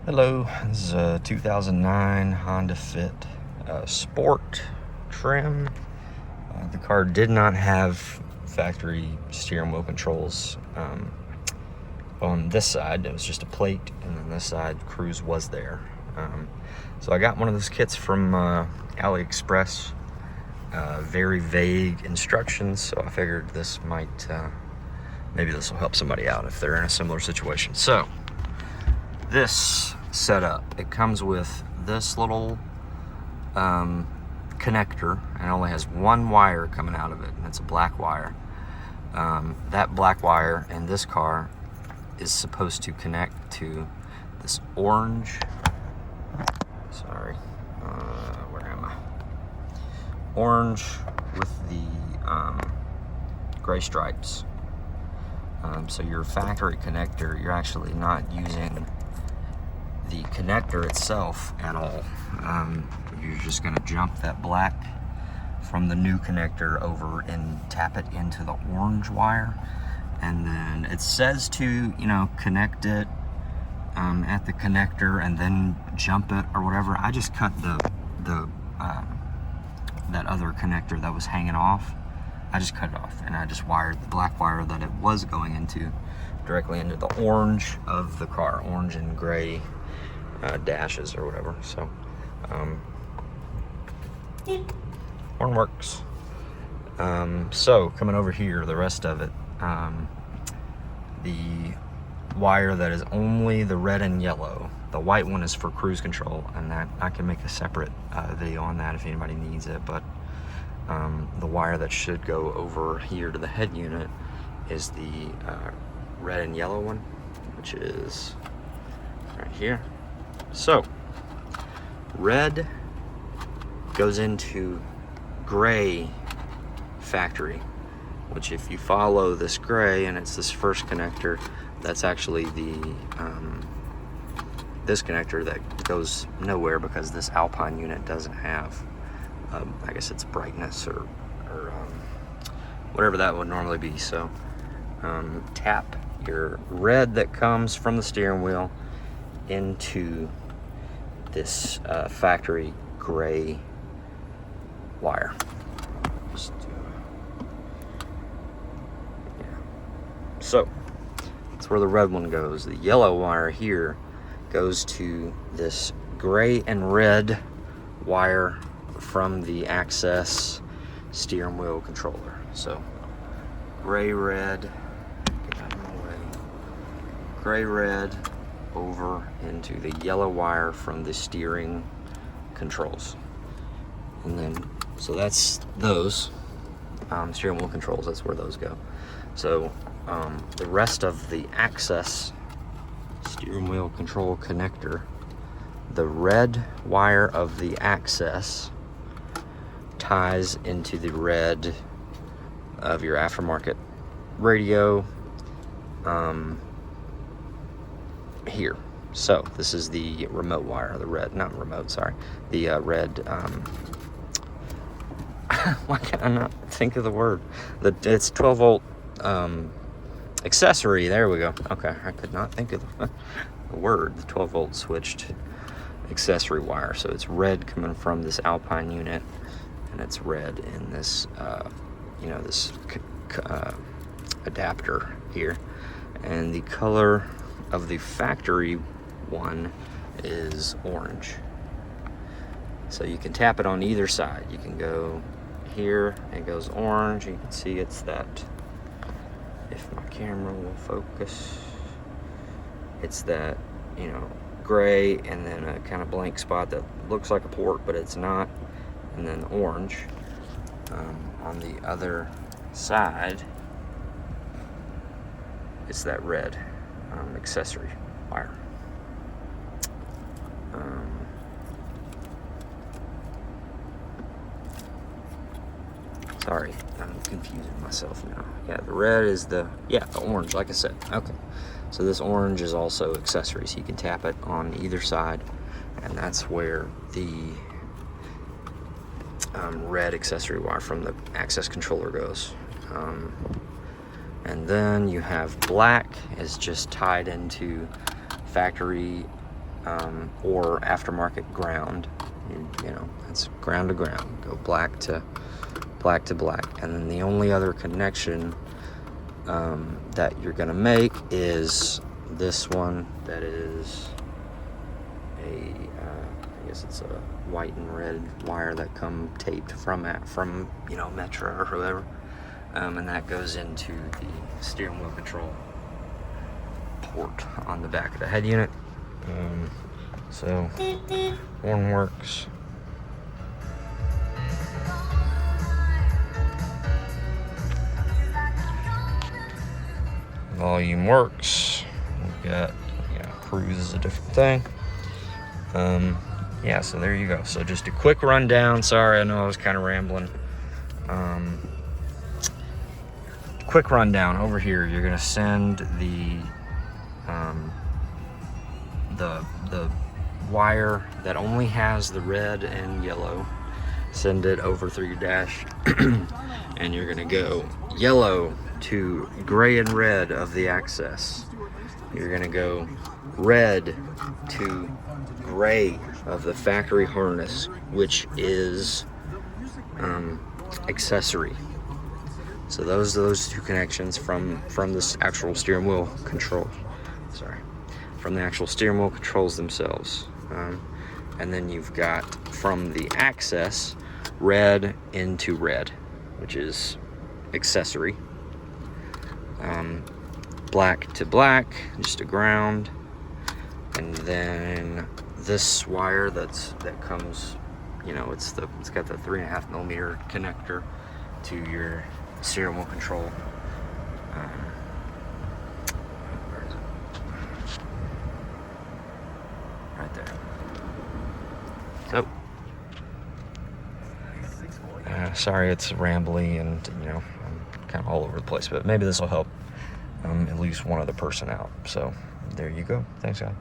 Hello, this is a 2009 Honda Fit Sport trim. The car did not have factory steering wheel controls on this side. It was just a plate, and then this side, cruise was there. So I got one of those kits from AliExpress. Very vague instructions, so I figured this might, maybe this will help somebody out if they're in a similar situation. So, this setup, it comes with this little connector, and it only has one wire coming out of it, and it's a black wire. That black wire in this car is supposed to connect to this orange, where am I? Orange with the gray stripes. So your factory connector, you're actually not using the connector itself at all. You're just going to jump that black from the new connector over and tap it into the orange wire, and then it says to, connect it at the connector and then jump it or whatever. I just cut that other connector that was hanging off. I just cut it off, and I just wired the black wire that it was going into directly into the orange of the car, orange and gray dashes or whatever. So horn works. So coming over here, the rest of it, the wire that is only the red and yellow, the white one is for cruise control, and that I can make a separate video on that if anybody needs it. But the wire that should go over here to the head unit is the red and yellow one, which is right here. So red goes into gray factory, which if you follow this gray, and it's this first connector, that's actually the this connector that goes nowhere because this Alpine unit doesn't have I guess it's brightness or whatever that would normally be. So tap your red that comes from the steering wheel into this factory gray wire. So that's where the red one goes. The yellow wire here goes to this gray and red wire from the Access steering wheel controller. So gray, red, get out of my way. Gray, red over into the yellow wire from the steering controls. And then, so that's those steering wheel controls, that's where those go. So the rest of the Access steering wheel control connector, the red wire of the Access ties into the red of your aftermarket radio here. So this is the remote wire, the red, not remote, sorry, the red, why can I not think of the word? It's 12 volt accessory, there we go. Okay, I could not think of the word, the 12 volt switched accessory wire. So it's red coming from this Alpine unit, and it's red in this, this adapter here. And the color of the factory one is orange. So you can tap it on either side. You can go here, and it goes orange. You can see it's that, if my camera will focus, it's that, gray, and then a kind of blank spot that looks like a port, but it's not, and then orange. On the other side, it's that red accessory wire. Sorry, I'm confusing myself now. Yeah, the red is the orange, like I said. Okay, so this orange is also accessory, so you can tap it on either side, and that's where the red accessory wire from the Access controller goes. And then you have black is just tied into factory or aftermarket ground. You know, it's ground to ground. Go black to black. And then the only other connection that you're gonna make is this one that is I guess it's a white and red wire that come taped from you know, Metro or whoever, and that goes into the steering wheel control port on the back of the head unit. So horn works. Volume works. We've got, you know, cruise is a different thing. Yeah, so there you go. So just a quick rundown. Sorry, I know I was kind of rambling. Quick rundown over here. You're gonna send the wire that only has the red and yellow. Send it over through your dash, and you're gonna go yellow to gray and red of the access. You're gonna go red to gray of the factory harness, which is accessory. So those two connections from this actual steering wheel control. From the actual steering wheel controls themselves. And then you've got from the access red into red, which is accessory. Black to black, just a ground. And then this wire that comes, you know, it's got the 3.5 millimeter connector to your steering wheel control. Where is it? Right there. So, sorry it's rambly and, you know, I'm kind of all over the place, but maybe this will help at least one other person out. So there you go. Thanks, guys.